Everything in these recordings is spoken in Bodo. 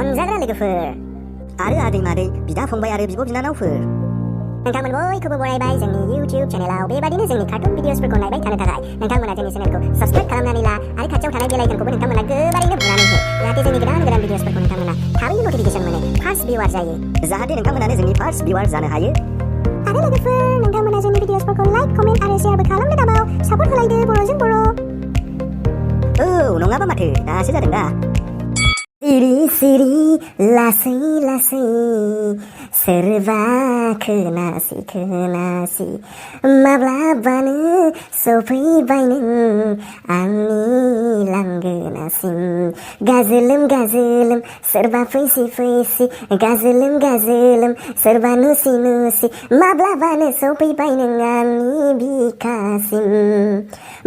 अनजाग्रा लोगोफोर आरो आदै मादै बिदा फंबाय आरो बिब' बिनानावफोर नोंथांमोन बयखौबो बरायबाय जोंनि YouTube चेनेलाव बेबादिनो जोंनि कार्टुन भिडिअसफोरखौ नायबाय थानो थाखाय नोंथांमोना जोंनि चेनेलखौ साबस्क्राइब खालामनानै ला आरो खाथियाव थानाय बेल आइकनखौबो नोंथांमोना गोबारैनो बुनानै हो जाहाथे जोंनि गोदान भिडिअसफोरखौ नोंथांमोना थाबैनो नटिफिकेसन मोनो फार्स्ट भिउआर जायो जाहाथे नोंथांमोनानो जोंनि फार्स्ट भिउआर जानो हायो आरो लोगोफोर नोंथांमोना जोंनि भिडिअसफोरखौ लाइक कमेन्ट आरो शेयारबो खालामनो दाबाव सापर्ट होलायदो बर'जों बर' औ नङाबा माथो दासो जादों दा सिरि सिरि लासै लासै सोरबा खोनासि खोनासि माब्लाबानो सफैबाय नों आंनि लांगोनासिम गाजोलोम गाजोलोम सोरबा फैसि फैसि गाजोलोम गाजोलोम सोरबा नुसि नुसि माब्लाबानो सफैबाय नों आंनि बिखासिम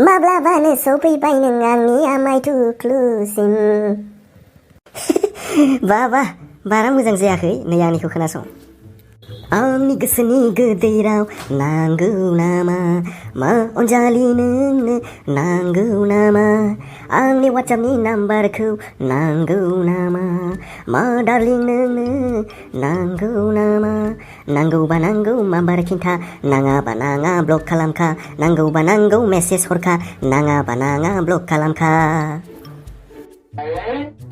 माब्लाबानो सफैबाय नों आंनि आमाय थुख्लुसिम बा बारा मोजां जायाखै नै आंनिखौ खोनासं आंनि गोसोनि गोदै राव नांगौ नामा मा अनजालि नोंनो नांगौ नामा आंनि वाट्सएपनि नाम्बारखौ नांगौ नामा मा डार्लिं नोंनो नांगौ नामा नांगौबा नांगौ माबार खिन्था नाङाबा नाङा ब्लक खालामखा नांगौबा नांगौ मेसेज हरखा नाङाबा नाङा ब्लक खालामखा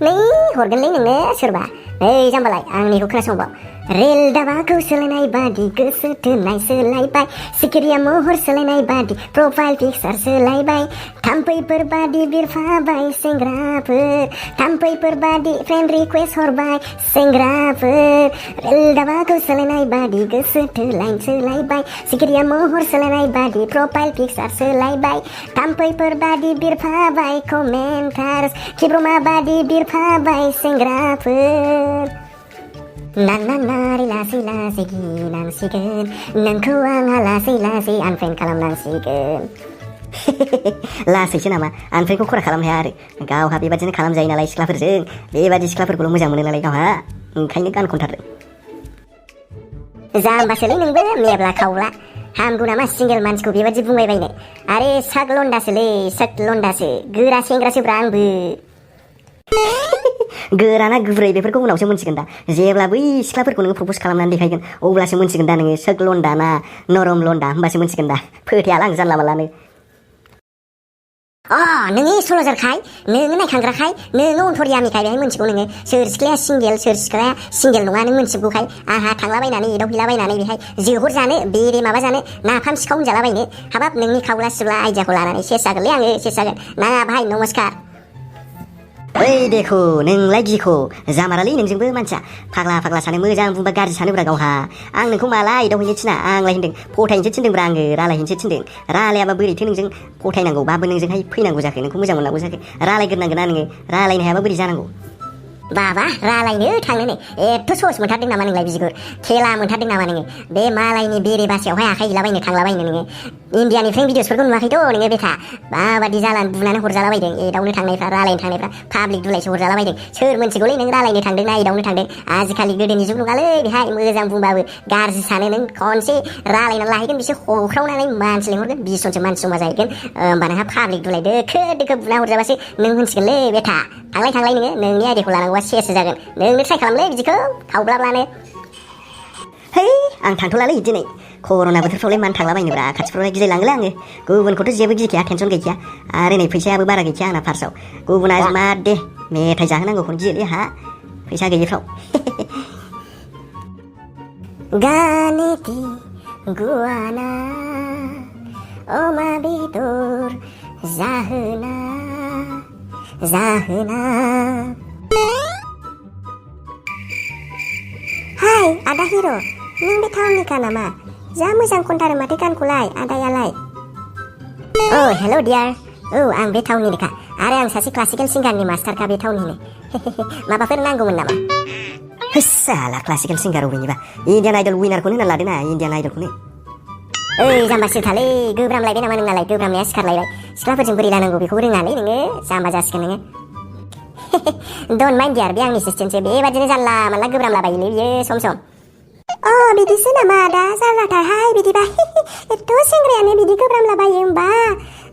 नै हरगोनलै नोंनो सोरबा नै जाम्बालाय आंनिखौ खोनासंबाव रेल दाबाखौ सोलायनाय बादि गोसो थोनाय सोलायबाय सिखिरिया महर सोलायनाय बादि प्रफाइल पिक्सार सोलायबाय थाम्फैफोर बादि बिरफाबाय सेंग्राफोर थाम्फैफोर बादि फ्रेन्ड रिकुवेस्ट हरबाय सेंग्राफोर रेल दाबाखौ सोलायनाय बादि गोसो थोलाय सोलायबाय सिखिरिया महर सोलायनाय बादि प्रफाइल पिक्सार सोलायबाय थाम्फैफोर बादि बिरफाबाय कमेन्टार्स खिब्रमा बादि बिरफाबाय सेंग्राफोर नारि लासै लासै गिनांसिगोन नोंखौ आंहा लासै लासै आनफ्रेन्ड खालामनांसिगोन लासैसो नामा आनफ्रेन्डखौ खरा खालामनो हाया आरो गावहा बेबादिनो खालामजायो नालाय सिख्लाफोरजों बेबादि सिख्लाफोरखौल' मोजां मोनो नालाय गावहा ओंखायनो गान खनथारदों जाम्बासोलै नोंबो मेब्ला खावला हामगौ नामा सिंगेल मानसिखौ बेबादि बुंबायबायनो आरे साग लन्डासोलै साग लन्डासो गोरा सेंग्रासोब्रा आंबो गोराना गुब्रै बेफोरखौ उनावसो मोनसिगोन दा जेब्ला बै सिख्लाफोरखौ नोङो प्रप'ज खालामनानै देखायगोन अब्लासो मोनसिगोन दा नोङो सोग लन्डा ना नरम लन्डा होमबासो मोनसिगोन दा फोथायाला आं जानला मानलानो नोङो सल'जारखाय नोङो नायखांग्राखाय नोङो अनथरियामिखाय बेहाय मोनथिगौ नोङो सोर सिख्लाया सिंगेल सोर सिख्लाया सिंगेल नङा नों मोनथिगौखाय आंहा थांलाबायनानै एदावहैलाबायनानै बेहाय जोहर जानो बेरे माबा जानो नाफाम सिखाव होनजालाबायनो हाबाब नोंनि खावला सिब्ला आइडियाखौ लानानै सेस जागोनलै आङो सेस जागोन नाङा भाइ नमस्कार ओइ देखो नोंलाय गिखौ जामारालै नोंजोंबो मानसिया फाग्ला फाग्ला सानो मोजां बुंबा गाज्रि सानोब्रा गावहा आं नोंखौ माला एदावहैनो थिना आंलाय होनदों फथायनोसो थिनदोंब्रा आङो रालायहैनोसो थिनदों रालायाबा बोरैथो नोंजों फथायनांगौ बाबो नोंजोंहाय फैनांगौ जाखो नोंखौ मोजां मोननांगौ जाखो रालायग्रोनांगोन ना नोङो रालायनो हायाबा बोरै जानांगौ बाबा रालायनो थांनो नै एथ' सहस मोनथारदों नामा नोंलाय बिदिखौ खेला मोनथारदों नामा नोङो बे मालायनि बेरे बासायावहाय आखाइ हैलाबायनो थांलाबायनो नोङो इन्डियानिफ्राय भिडिअसफोरखौ नुवाखैथ' नोङो बेथा माबादि जालान बुनानै हरजालाबायदों एदावनो थांनायफ्रा रालायनो थांनायफ्रा पाब्लिक दुलायसो हरजालाबायदों सोर मोनथिगौलै नों रालायनो थांदों ना एदावनो थांदों आजिखालि गोदोनि जुग नङालै बेहाय मोजां बुंबाबो गाज्रि सानो नों खनसे रालायना लाहैगोन बिसोर हख्रावनानै मानसि लिंहरगोन 20 जनसो मानसि जमा जाहैगोन होमबा नोंहा पाब्लिक दुलाय दोखो दोखो बुना हरजाबासो नों मोनथिगोनलै बेथा थांलाय नोङो नोंनि आइडियाखौ लानांगौबा सेसो जागोन नोंनो ट्राइ खालामलै बिदिखौ खावब्लाब्लानो है आं थांथ'लालै दिनै कर'ना बोथोरफ्रावलाय मानो थांलाबायनोब्रा खाथिफ्रावलाय गिलायलाङोलै आङो गुबुनखौथ' जेबो गिखाया टेनसन गैखाया आरो नै फैसायाबो बारा गैखाया आंना फार्स्टआव गुबुना मा दे मेथाइ जाहोनांगौखौनो गियोलै आंहा फैसा गैयिफ्राव गानेति गुवाना अमा बेदर जाहोना हाय आदा हिर' नों बे टाउननिखा नामा जा मोजां खनथारो माथो गानखौलाय आदायालाय हेल' डियार आं बे टाउननिनोखा आरो आं सासे क्लासिकेल सिंगारनि मास्टारखा बे टाउननिनो माबाफोर नांगौमोन नामा साला क्लासिकेल सिंगार अबेनिबा इण्डियान आइडल उइनारखौनो होनना लादों ना इण्डियान आइडलखौनो जाम्बा सिथालै गोब्रामलायबाय नामा नोंनालाय गोब्रामनाया सिखारलायबाय सिख्लाफोरजों बोरै लानांगौ बेखौबो रोङालै नोङो जाम्बा जासिगोन नोङो डन्ट माइन्ड डियार बे आंनि एसिस्टेन्टसो बेबादिनो जानला मानला गोब्रामलाबायोलै बियो सम सम बिदिसो नामा दा जारलाथारहाय बिदिबा एथ' सेंग्रायानो बिदि गोब्रामलाबायो होमबा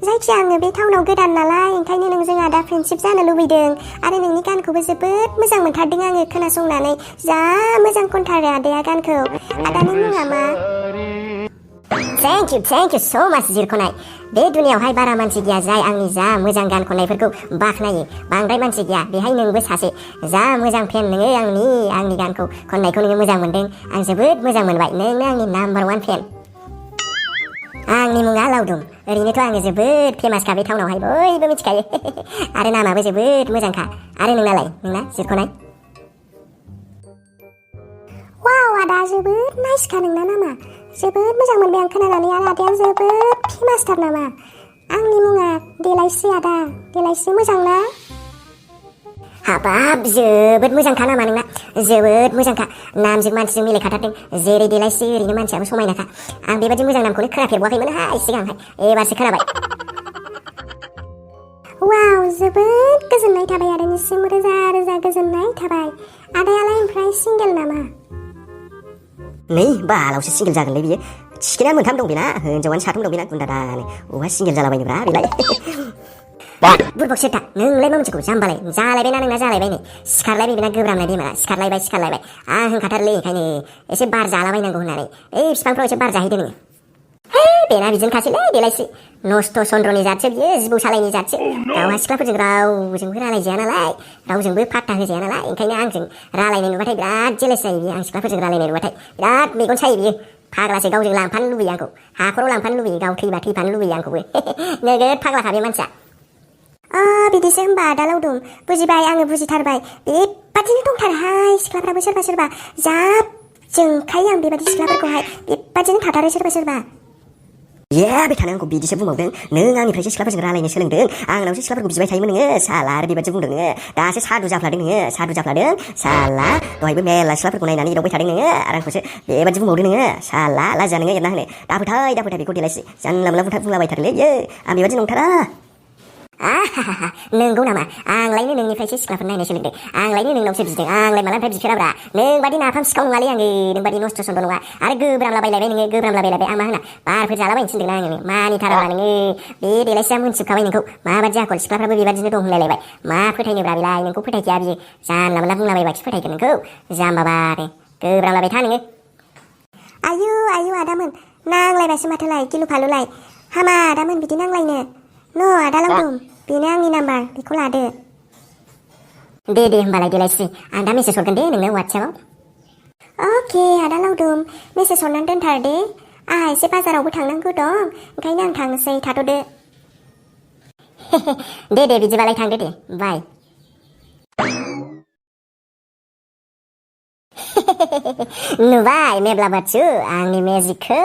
जायखिया आङो बे टाउनाव गोदान नालाय ओंखायनो नोंजों आदा फ्रेन्डशिप जानो लुबैदों आरो नोंनि गानखौबो जोबोद मोजां मोनथारदों आङो खोनासंनानै जा मोजां खनथारो आदाया गानखौ आदानि मुङा मा थेंक इउ सो माच जिरख'नाय बे दुनियावहाय बारा मानसि गैया जाय आंनि जा मोजां गान खननायफोरखौ बाख्नायो बांद्राय मानसि गैया बेहाय नोंबो सासे जा मोजां फेन नोङो आंनि गानखौ खननायखौ नोङो मोजां मोनदों आं जोबोद मोजां मोनबाय नोंनो आंनि नाम्बार 1 फेन आंनि मुङा लावदुम ओरैनोथ' आङो जोबोद फेमासखा बे टाउनावहाय बयबो मिथिखायो आरो नामाबो जोबोद मोजांखा आरो नोंना जिरख'नाय वाव आदा जोबोद नाइसखा नोंना नामा जोबोद मोजां मोनबाय आं खोनानानै आरो आदाया जोबोद फेमासथार नामा आंनि मुङा देलायस्रि आदा देलायस्रि मोजां ना हाबाब जोबोद मोजांखा नामा नोंना जोबोद मोजांखा नामजों मानसिजों मिलायखाथारदों जेरै देलायस्रि ओरैनो मानसियाबो समायनाखा आं बेबायदि मोजां नामखौनो खोनाफेरबावाखैमोनहाय सिगांहाय एबारसो खोनाबाय वाव जोबोद गोजोननाय थाबाय आदानिसिम रोजा रोजा गोजोननाय थाबाय आदायालाय ओमफ्राय सिंगेल नामा नै बालावसो सिंगेल जागोनलै बियो थिखिना मोनथाम दं बेना हिनजावानो साथाम दं बेना गुन्दादानो अबा सिंगेल जालाबायनोब्रा बेलाय बुरबक सेरथा नोंलाय मा मोनसेखौ जाम्बालाय जालायबायना नोंना जालायबाय नै सिखारलायबाय बेना गोब्रामलाय दैमाना सिखारलायबाय आं होनखाथारलै ओंखायनो एसे बार जालाबायनांगौ होननानै ओइ बिफांफ्राव एसे बार जाहैदो नोङो हे बेना बिदिनोखासैलै देलायस्रि नस्थ' चन्द्रनि जातसो बियो जिबौ सालायनि जातसो गावहा सिख्लाफोरजों रावजोंबो रायलायजाया नालाय रावजोंबो पात्ता होजाया नालाय ओंखायनो आंजों रायलायनाय नुबाथाय बिराद जेलेस जायो बियो आं सिख्लाफोरजों रायलायनाय नुबाथाय बिराद मेगन सायो बियो फाग्लासो गावजों लांफानो लुबैयो आंखौ हाखराव लांफानो लुबैयो गाव थैबा थैफानो लुबैयो आंखौबो नोगोद फाग्लाखा बे मानसिया बिदिसो होनबा आदा लावदुम बुजिबाय आङो बुजिथारबाय बेबादिनो दंथारोहाय सिख्लाफ्राबो सोरबा जा जोंखायो आं बेबादि सिख्लाफोरखौहाय बेबादिनो थाथारो सोरबा बे थानो आंखौ बिदिसो बुंबावदों नों आंनिफ्रायसो सिख्लाफोरजों रायलायनो सोलोंदों आंनावसो सिख्लाफोरखौ बिबाय थायोमोन नोङो साला आरो बेबादिसो बुंदों नोङो दासो सादु जाफ्लादों साला दहायबो मेरला सिख्लाफोरखौ नायनानै एदावबाय थादों नोङो आरो आंखौसो बेबादि बुंबावदों नोङो साला लाजिया नोङो एरना होनो दाफोथाय बेखौ देलायस्रि जानला मोनला बुंलाबायथारोलै बियो आं बेबादि नंथारा नोंगौ नामा आंलायनो नोंनिफ्रायसो सिख्लाफोर नायनो सोलोंदों आंलायनो नोंनावसो बिदों आंलाय मालानिफ्राय बिफेराब्रा नोंबादि नाफाम सिखाव नङालै आङो नोंबादि नस्थ' सन्द' नङा आरो गोब्रामलाबायलायबाय नोङो गोब्रामलाबायलायबाय आं मा होना बारफोर जालाबायनो थिनदोंना आङो मानिथाराब्रा नोङो बे देलायस्रिया मोनथिबखाबाय नोंखौ माबादि आखल सिख्लाफ्राबो बेबादिनो दं होनलायलायबाय मा फोथायनोब्रा बेलाय नोंखौ फोथायखाया बियो जानला मोनला बुंलाबायबाखि फोथायगोन नोंखौ जाम्बाबा आरो गोब्रामलाबाय था नोङो आयु आदामोन नांलायबासो माथोलाय गिलु फालुलाय हामा आदामोन बिदि नांलायनो आदा लावदुम बेनो आंनि नाम्बार बेखौ लादो दे होमबालाय देलायस्रि आं दा मेसेज हरगोन दे नोंनो वाट्सएपआव अके आदा लावदुम मेसेज हरनानै दोनथार दे आंहा एसे बाजारावबो थांनांगौ दं ओंखायनो आं थांनोसै थाथ'दो दे बिदिबालाय थांदो दे बाय नुबाय मेब्ला बाथु आंनि मेजिकखौ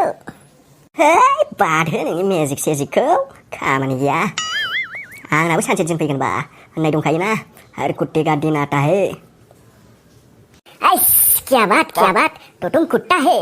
है बादो नोंनि मेजिक सेजिकखौ खामानि गैया आंनाबो सानसे दिन फैगोनबा होननाय दंखायोना हर कुत्ते का दिन आता है क्या बात तो तुम कुत्ता है